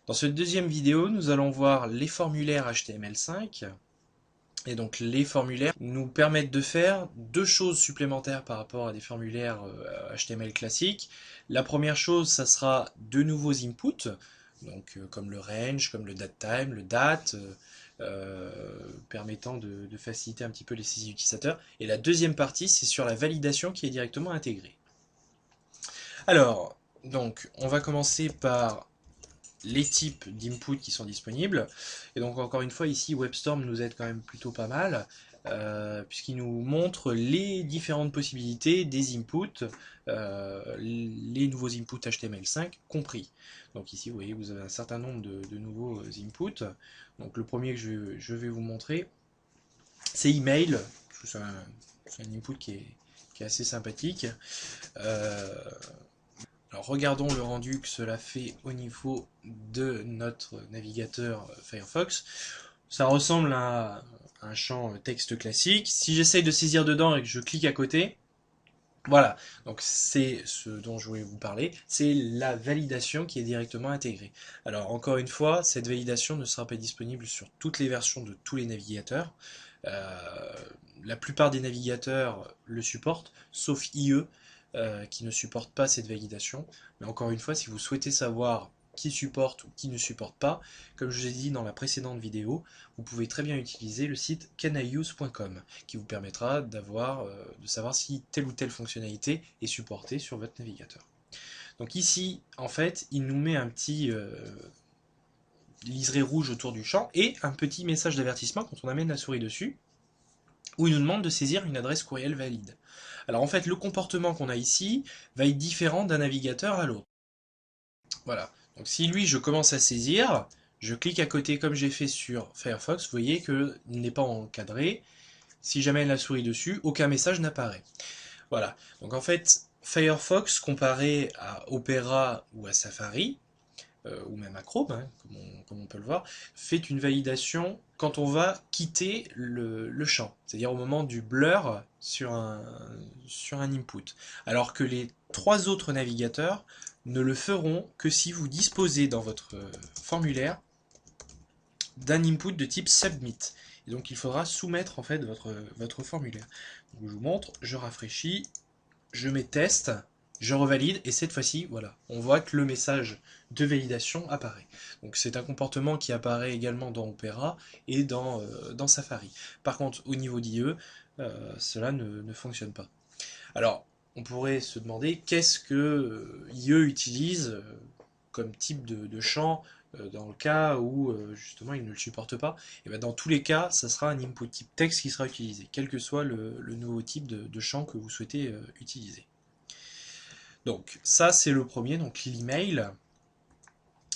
Dans cette deuxième vidéo, nous allons voir les formulaires HTML5. Et donc les formulaires nous permettent de faire deux choses supplémentaires par rapport à des formulaires HTML classiques. La première chose, ça sera de nouveaux inputs, donc comme le range, comme le datetime, le date, permettant de faciliter un petit peu les saisies utilisateurs. Et la deuxième partie, c'est sur la validation qui est directement intégrée. Alors, donc, on va commencer par les types d'input qui sont disponibles. Et donc encore une fois ici WebStorm nous aide quand même plutôt pas mal puisqu'il nous montre les différentes possibilités des inputs, les nouveaux inputs HTML5 compris. Donc ici vous voyez vous avez un certain nombre de nouveaux inputs. Donc le premier que je vais vous montrer c'est email. C'est un input qui est assez sympathique. Euh, alors regardons le rendu que cela fait au niveau de notre navigateur Firefox. Ça ressemble à un champ texte classique. Si j'essaye de saisir dedans et que je clique à côté, voilà, donc c'est ce dont je voulais vous parler, c'est la validation qui est directement intégrée. Alors encore une fois, cette validation ne sera pas disponible sur toutes les versions de tous les navigateurs. Euh, la plupart des navigateurs le supportent, sauf IE qui ne supporte pas cette validation. Mais encore une fois, si vous souhaitez savoir qui supporte ou qui ne supporte pas, comme je vous ai dit dans la précédente vidéo, vous pouvez très bien utiliser le site caniuse.com qui vous permettra de savoir si telle ou telle fonctionnalité est supportée sur votre navigateur. Donc ici, en fait, il nous met un petit liseré rouge autour du champ et un petit message d'avertissement quand on amène la souris dessus, où il nous demande de saisir une adresse courriel valide. Alors en fait, le comportement qu'on a ici va être différent d'un navigateur à l'autre. Voilà. Donc si lui, je commence à saisir, je clique à côté comme j'ai fait sur Firefox, vous voyez qu'il n'est pas encadré. Si j'amène la souris dessus, aucun message n'apparaît. Voilà. Donc en fait, Firefox comparé à Opera ou à Safari, ou même à Chrome, hein, comme on peut le voir, fait une validation quand on va quitter le champ, c'est-à-dire au moment du blur sur un input. Alors que les trois autres navigateurs ne le feront que si vous disposez dans votre formulaire d'un input de type submit. Et donc il faudra soumettre en fait votre formulaire. Donc, je vous montre, je rafraîchis, je mets test, je revalide, et cette fois-ci, voilà, on voit que le message de validation apparaît. Donc c'est un comportement qui apparaît également dans Opera et dans Safari. Par contre, au niveau d'IE, cela ne fonctionne pas. Alors, on pourrait se demander qu'est-ce que IE utilise comme type de champ dans le cas où justement il ne le supporte pas. Et bien dans tous les cas, ça sera un input type texte qui sera utilisé, quel que soit le nouveau type de champ que vous souhaitez utiliser. Donc ça c'est le premier, donc l'email.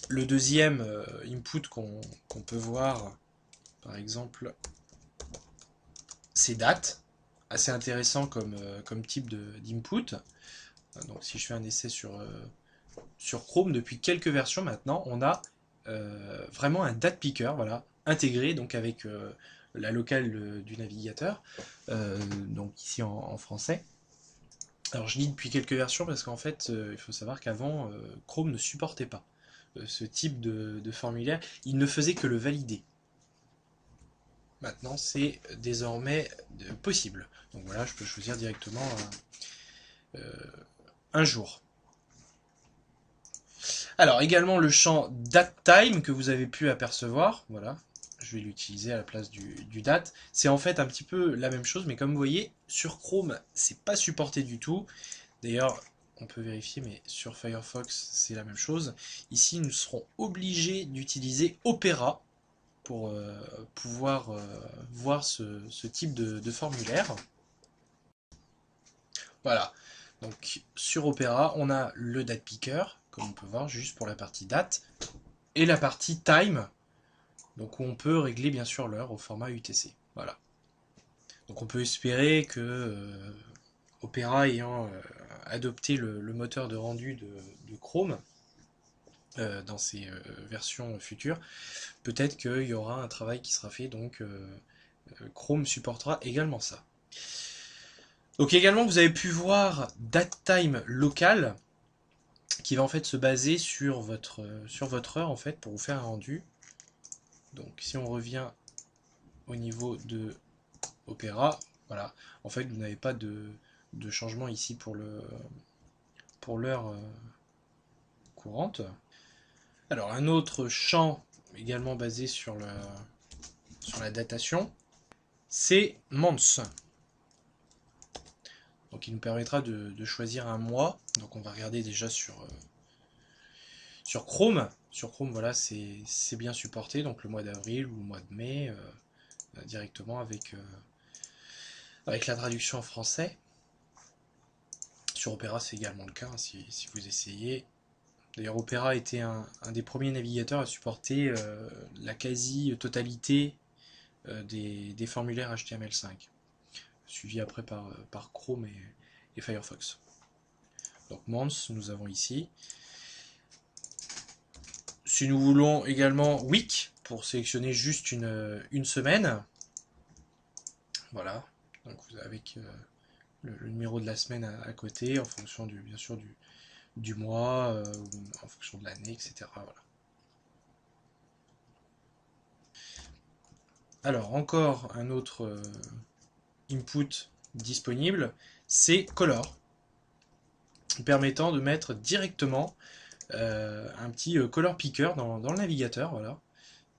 Le deuxième input qu'on peut voir, par exemple, c'est date. Assez intéressant comme type d'input. Donc si je fais un essai sur Chrome, depuis quelques versions maintenant, on a vraiment un date picker, voilà, intégré donc avec la locale du navigateur, donc ici en français. Alors je dis depuis quelques versions parce qu'en fait, il faut savoir qu'avant, Chrome ne supportait pas ce type de formulaire. Il ne faisait que le valider. Maintenant, c'est désormais possible. Donc voilà, je peux choisir directement un jour. Alors également le champ datetime que vous avez pu apercevoir, voilà, je vais l'utiliser à la place du date. C'est en fait un petit peu la même chose, mais comme vous voyez, sur Chrome, c'est pas supporté du tout. D'ailleurs, on peut vérifier, mais sur Firefox, c'est la même chose. Ici, nous serons obligés d'utiliser Opera pour pouvoir voir ce type de formulaire. Voilà. Donc sur Opera, on a le date picker, comme on peut voir, juste pour la partie date, et la partie time, donc où on peut régler bien sûr l'heure au format UTC. Voilà. Donc on peut espérer que Opera ayant adopté le moteur de rendu de Chrome dans ses versions futures, peut-être qu'il y aura un travail qui sera fait, donc Chrome supportera également ça. Donc également vous avez pu voir datetime local. qui va en fait se baser sur votre heure en fait pour vous faire un rendu. Donc si on revient au niveau de Opera, voilà, en fait vous n'avez pas de changement ici pour l'heure courante. Alors un autre champ également basé sur la datation, c'est Months. Donc il nous permettra de choisir un mois. Donc on va regarder déjà sur Chrome. Sur Chrome, voilà, c'est bien supporté. Donc le mois d'avril ou le mois de mai, directement avec la traduction en français. Sur Opera, c'est également le cas, hein, si vous essayez. D'ailleurs, Opera était un des premiers navigateurs à supporter la quasi-totalité des formulaires HTML5, suivi après par Chrome et Firefox. Donc Months, nous avons ici. Si nous voulons également Week, pour sélectionner juste une semaine, voilà, donc vous avez avec le numéro de la semaine à côté, en fonction bien sûr du mois, en fonction de l'année, etc. Voilà. Alors, encore un autre input disponible, c'est Color, permettant de mettre directement un petit color picker dans le navigateur. Voilà.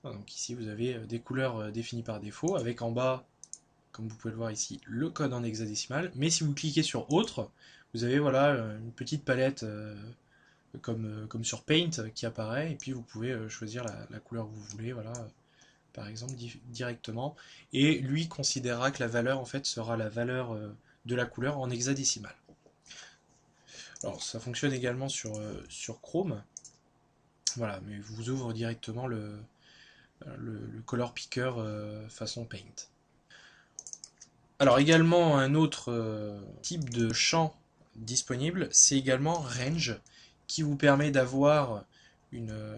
Donc ici, vous avez des couleurs définies par défaut, avec en bas, comme vous pouvez le voir ici, le code en hexadécimal. Mais si vous cliquez sur Autre, vous avez voilà, une petite palette comme sur Paint qui apparaît, et puis vous pouvez choisir la couleur que vous voulez, voilà, par exemple, directement. Et lui considérera que la valeur en fait sera la valeur de la couleur en hexadécimal. Alors ça fonctionne également sur Chrome. Voilà, mais vous ouvre directement le color picker façon Paint. Alors également un autre type de champ disponible, c'est également Range, qui vous permet d'avoir un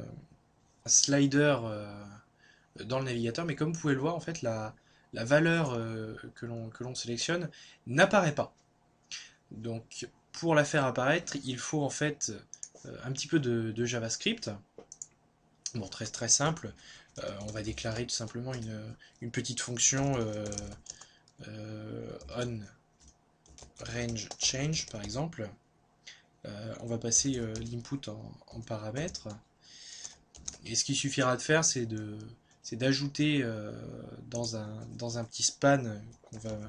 slider dans le navigateur, mais comme vous pouvez le voir, en fait, la valeur que l'on sélectionne n'apparaît pas. Donc pour la faire apparaître, il faut en fait un petit peu de JavaScript. Bon, très très simple. On va déclarer tout simplement une petite fonction on range change par exemple. On va passer l'input en paramètres. Et ce qu'il suffira de faire, c'est d'ajouter dans un petit span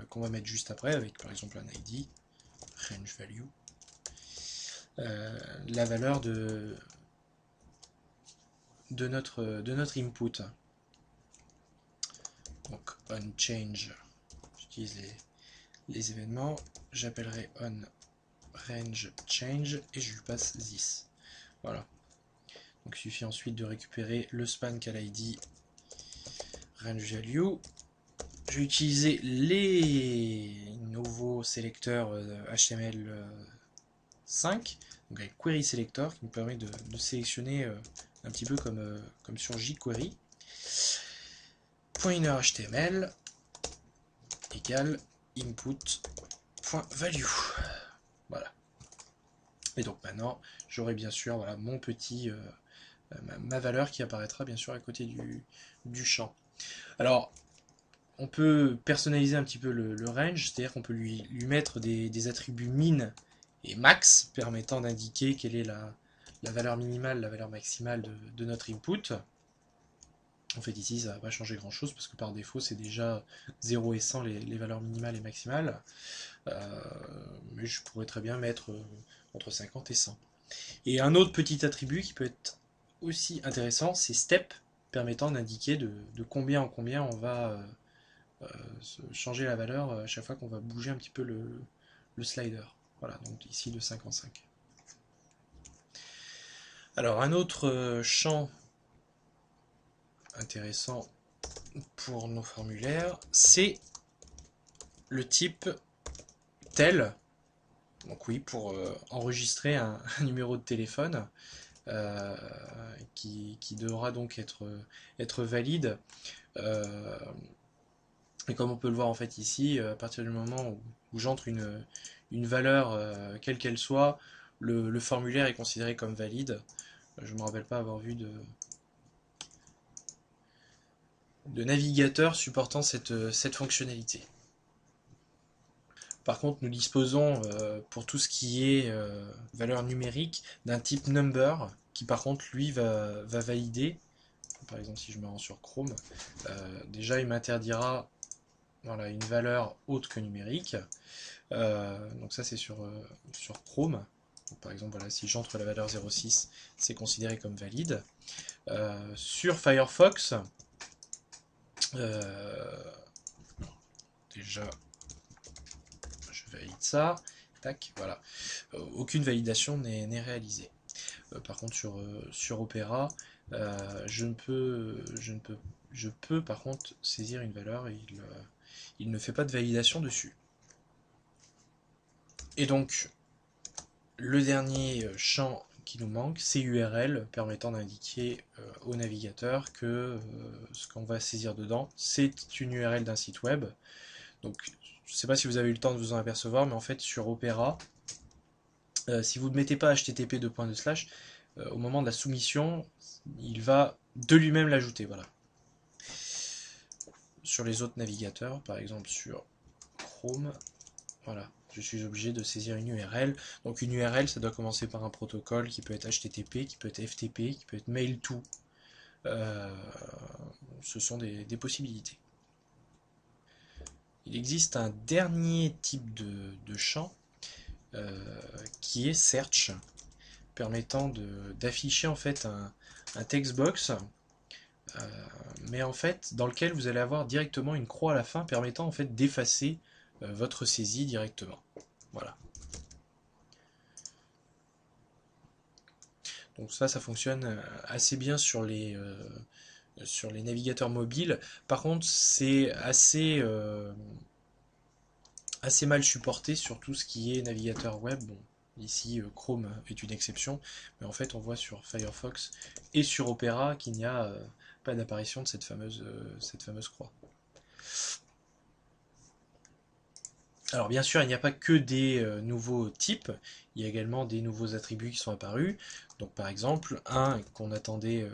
qu'on va mettre juste après, avec par exemple un ID, range value, la valeur de notre input. Donc on change, j'utilise les événements, j'appellerai on range change et je lui passe this. Voilà. Donc il suffit ensuite de récupérer le span qu'a l'ID range value. Je vais utiliser les nouveaux sélecteurs HTML5, donc avec Query Selector, qui me permet de sélectionner un petit peu comme sur jQuery. Pointer HTML égale input.value. Voilà. Et donc maintenant, j'aurai bien sûr voilà, mon petit, ma valeur qui apparaîtra bien sûr à côté du champ. Alors, on peut personnaliser un petit peu le range, c'est-à-dire qu'on peut lui mettre des attributs min et max, permettant d'indiquer quelle est la valeur minimale, la valeur maximale de notre input. En fait ici ça ne va pas changer grand chose parce que par défaut c'est déjà 0 et 100 les valeurs minimales et maximales. Mais je pourrais très bien mettre entre 50 et 100. Et un autre petit attribut qui peut être aussi intéressant, c'est step, permettant d'indiquer de combien en combien on va changer la valeur à chaque fois qu'on va bouger un petit peu le slider. Voilà, donc ici de 55. Alors un autre champ intéressant pour nos formulaires, c'est le type tel. Donc oui, pour enregistrer un numéro de téléphone qui devra donc être valide. Et comme on peut le voir en fait ici, à partir du moment où j'entre une valeur, quelle qu'elle soit, le formulaire est considéré comme valide. Je ne me rappelle pas avoir vu de navigateur supportant cette fonctionnalité. Par contre, nous disposons pour tout ce qui est valeur numérique d'un type number qui par contre lui va valider. Par exemple, si je me rends sur Chrome, déjà il m'interdira voilà, une valeur autre que numérique. Donc ça c'est sur Chrome. Donc, par exemple, voilà, si j'entre la valeur 0,6, c'est considéré comme valide. Sur Firefox, déjà je valide ça. Tac, voilà. Aucune validation n'est réalisée. Par contre sur Opera, je peux par contre saisir une valeur et il ne fait pas de validation dessus. Et donc le dernier champ qui nous manque, c'est URL permettant d'indiquer au navigateur que ce qu'on va saisir dedans, c'est une URL d'un site web. Donc je ne sais pas si vous avez eu le temps de vous en apercevoir, mais en fait sur Opera, si vous ne mettez pas http au moment de la soumission, il va de lui-même l'ajouter. Voilà. Sur les autres navigateurs, par exemple sur Chrome, voilà, je suis obligé de saisir une URL. Donc une URL, ça doit commencer par un protocole qui peut être HTTP, qui peut être FTP, qui peut être mail to. Ce sont des possibilités. Il existe un dernier type de champ qui est search, permettant d'afficher en fait un textbox, mais en fait dans lequel vous allez avoir directement une croix à la fin permettant en fait d'effacer votre saisie directement. Voilà. Donc ça fonctionne assez bien sur les navigateurs mobiles. Par contre, c'est assez mal supporté sur tout ce qui est navigateur web. Bon, ici, Chrome est une exception, mais en fait, on voit sur Firefox et sur Opera qu'il n'y a pas d'apparition de cette fameuse croix. Alors bien sûr, il n'y a pas que des nouveaux types, il y a également des nouveaux attributs qui sont apparus. Donc par exemple, un qu'on attendait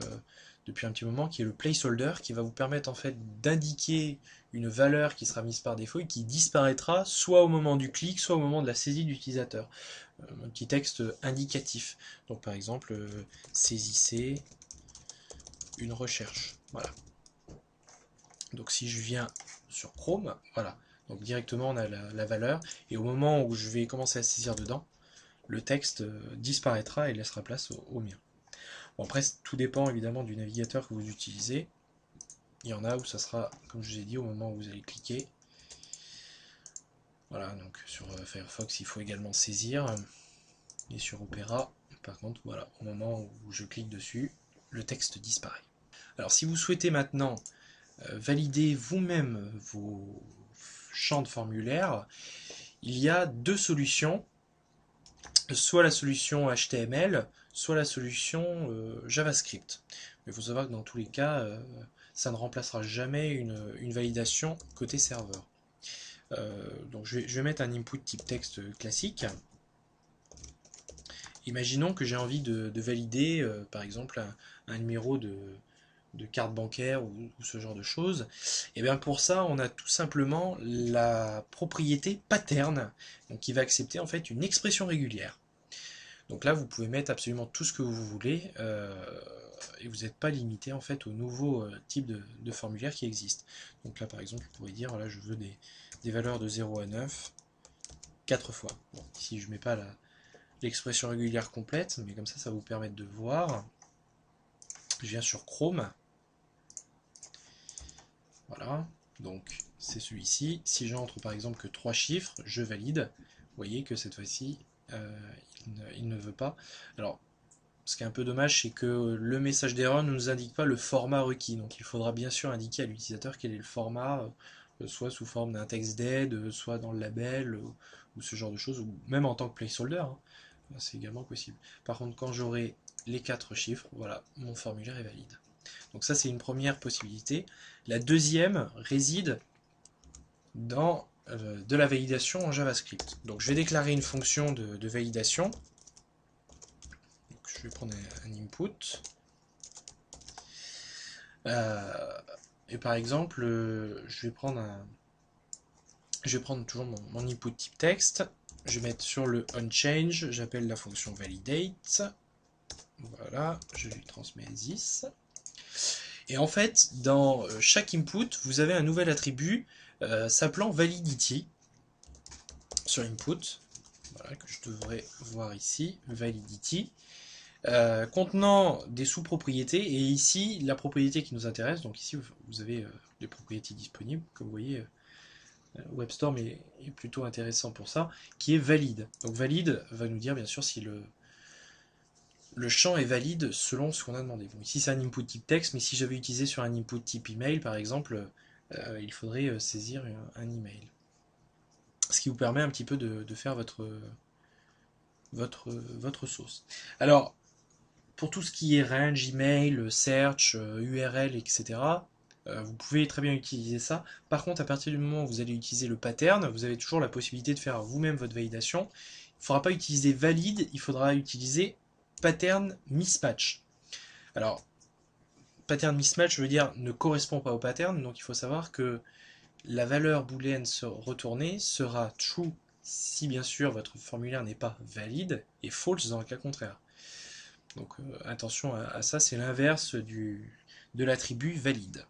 depuis un petit moment, qui est le placeholder, qui va vous permettre en fait d'indiquer une valeur qui sera mise par défaut et qui disparaîtra soit au moment du clic, soit au moment de la saisie de l'utilisateur. Un petit texte indicatif. Donc par exemple, saisissez une recherche. Voilà. Donc si je viens sur Chrome, voilà. Donc directement on a la valeur, et au moment où je vais commencer à saisir dedans, le texte disparaîtra et laissera place au mien. Bon, après, tout dépend évidemment du navigateur que vous utilisez. Il y en a où ça sera, comme je vous ai dit, au moment où vous allez cliquer. Voilà, donc sur Firefox, il faut également saisir. Et sur Opera, par contre, voilà, au moment où je clique dessus, le texte disparaît. Alors, si vous souhaitez maintenant valider vous-même vos champs de formulaire, il y a deux solutions. Soit la solution HTML, soit la solution JavaScript. Mais il faut savoir que dans tous les cas, ça ne remplacera jamais une validation côté serveur. Donc je vais mettre un input type texte classique. Imaginons que j'ai envie de valider, par exemple, un numéro de carte bancaire ou ce genre de choses. Et bien pour ça, on a tout simplement la propriété pattern, donc qui va accepter en fait une expression régulière. Donc là, vous pouvez mettre absolument tout ce que vous voulez et vous n'êtes pas limité en fait au nouveau type de formulaire qui existe. Donc là, par exemple, vous pourrez dire, voilà, je veux des valeurs de 0 à 9, 4 fois. Bon, ici, je ne mets pas l'expression régulière complète, mais comme ça, ça va vous permettre de voir. Je viens sur Chrome. Voilà, donc c'est celui-ci. Si j'entre par exemple que 3 chiffres, je valide. Vous voyez que cette fois-ci, il ne veut pas. Alors, ce qui est un peu dommage, c'est que le message d'erreur ne nous indique pas le format requis. Donc il faudra bien sûr indiquer à l'utilisateur quel est le format, soit sous forme d'un texte d'aide, soit dans le label, ou ce genre de choses, ou même en tant que placeholder, hein. C'est également possible. Par contre, quand j'aurai les 4 chiffres, voilà, mon formulaire est valide. Donc ça, c'est une première possibilité. La deuxième réside dans de la validation en JavaScript. Donc je vais déclarer une fonction de validation je vais prendre un input. Et par exemple, je vais prendre toujours mon input type texte. Je vais mettre sur le onChange, j'appelle la fonction validate. Voilà, je lui transmets this. Et en fait, dans chaque input, vous avez un nouvel attribut s'appelant validity sur input. Voilà, que je devrais voir ici, validity. Contenant des sous-propriétés, et ici la propriété qui nous intéresse, donc ici vous avez des propriétés disponibles, comme vous voyez, WebStorm est plutôt intéressant pour ça, qui est valide. Donc valide va nous dire bien sûr si le champ est valide selon ce qu'on a demandé. Bon, ici c'est un input type texte, mais si j'avais utilisé sur un input type email par exemple, il faudrait saisir un email. Ce qui vous permet un petit peu de faire votre sauce. Alors, pour tout ce qui est range, email, search, URL, etc., vous pouvez très bien utiliser ça. Par contre, à partir du moment où vous allez utiliser le pattern, vous avez toujours la possibilité de faire vous-même votre validation. Il ne faudra pas utiliser valide, il faudra utiliser pattern mismatch. Alors, pattern mismatch veut dire ne correspond pas au pattern, donc il faut savoir que la valeur booléenne retournée sera true si bien sûr votre formulaire n'est pas valide et false dans le cas contraire. Donc attention à ça, c'est l'inverse de l'attribut valide.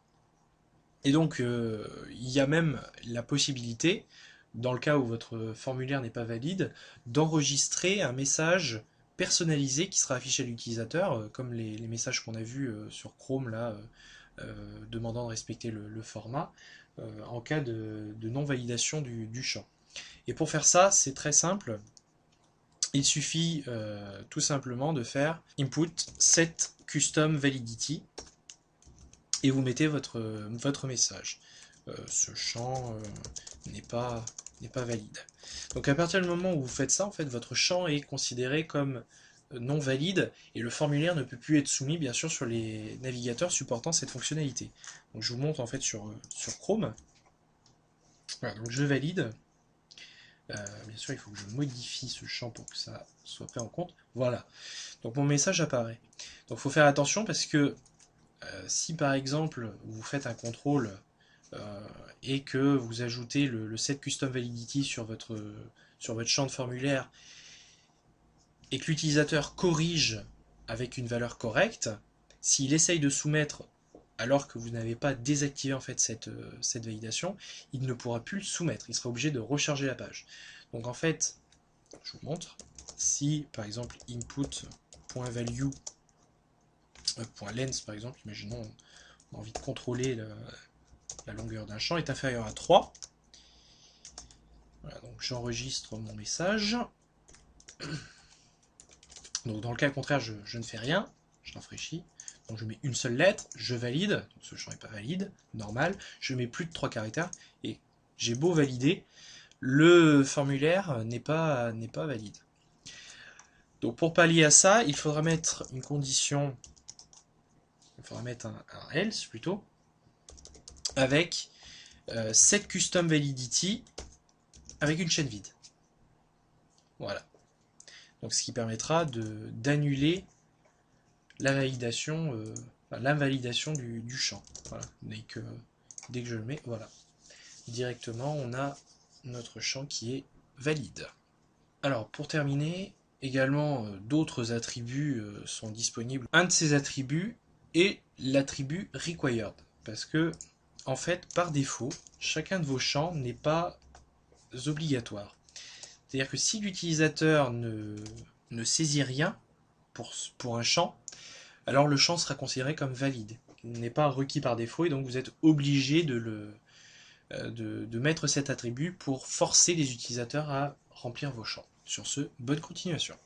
Et donc il y a même la possibilité, dans le cas où votre formulaire n'est pas valide, d'enregistrer un message personnalisé qui sera affiché à l'utilisateur, comme les messages qu'on a vus sur Chrome là, demandant de respecter le format, en cas de non-validation du champ. Et pour faire ça, c'est très simple. Il suffit tout simplement de faire input set custom validity et vous mettez votre message. Ce champ n'est pas valide. Donc à partir du moment où vous faites ça, en fait, votre champ est considéré comme non valide et le formulaire ne peut plus être soumis, bien sûr, sur les navigateurs supportant cette fonctionnalité. Donc je vous montre en fait sur Chrome. Voilà, donc je valide. Bien sûr, il faut que je modifie ce champ pour que ça soit pris en compte. Voilà. Donc mon message apparaît. Donc il faut faire attention parce que si par exemple vous faites un contrôle et que vous ajoutez le set custom validity sur votre champ de formulaire et que l'utilisateur corrige avec une valeur correcte, s'il essaye de soumettre alors que vous n'avez pas désactivé en fait cette validation, il ne pourra plus le soumettre, il sera obligé de recharger la page. Donc en fait, je vous montre, si par exemple input.value .length par exemple, imaginons on a envie de contrôler la longueur d'un champ est inférieure à 3, voilà, donc j'enregistre mon message. Donc dans le cas contraire, je ne fais rien, je rafraîchis. Donc je mets une seule lettre, je valide, donc ce champ n'est pas valide, normal, je mets plus de 3 caractères, et j'ai beau valider, le formulaire n'est pas valide. Donc pour pallier à ça, il faudra mettre une condition, il faudra mettre un else plutôt, avec set custom validity, avec une chaîne vide. Voilà. Donc ce qui permettra d'annuler la validation, l'invalidation du champ. Voilà. Dès que je le mets, voilà. Directement, on a notre champ qui est valide. Alors, pour terminer, également, d'autres attributs sont disponibles. Un de ces attributs est l'attribut required. Parce que, en fait, par défaut, chacun de vos champs n'est pas obligatoire. C'est-à-dire que si l'utilisateur ne saisit rien pour un champ, alors le champ sera considéré comme valide. Il n'est pas requis par défaut et donc vous êtes obligé de mettre cet attribut pour forcer les utilisateurs à remplir vos champs. Sur ce, bonne continuation.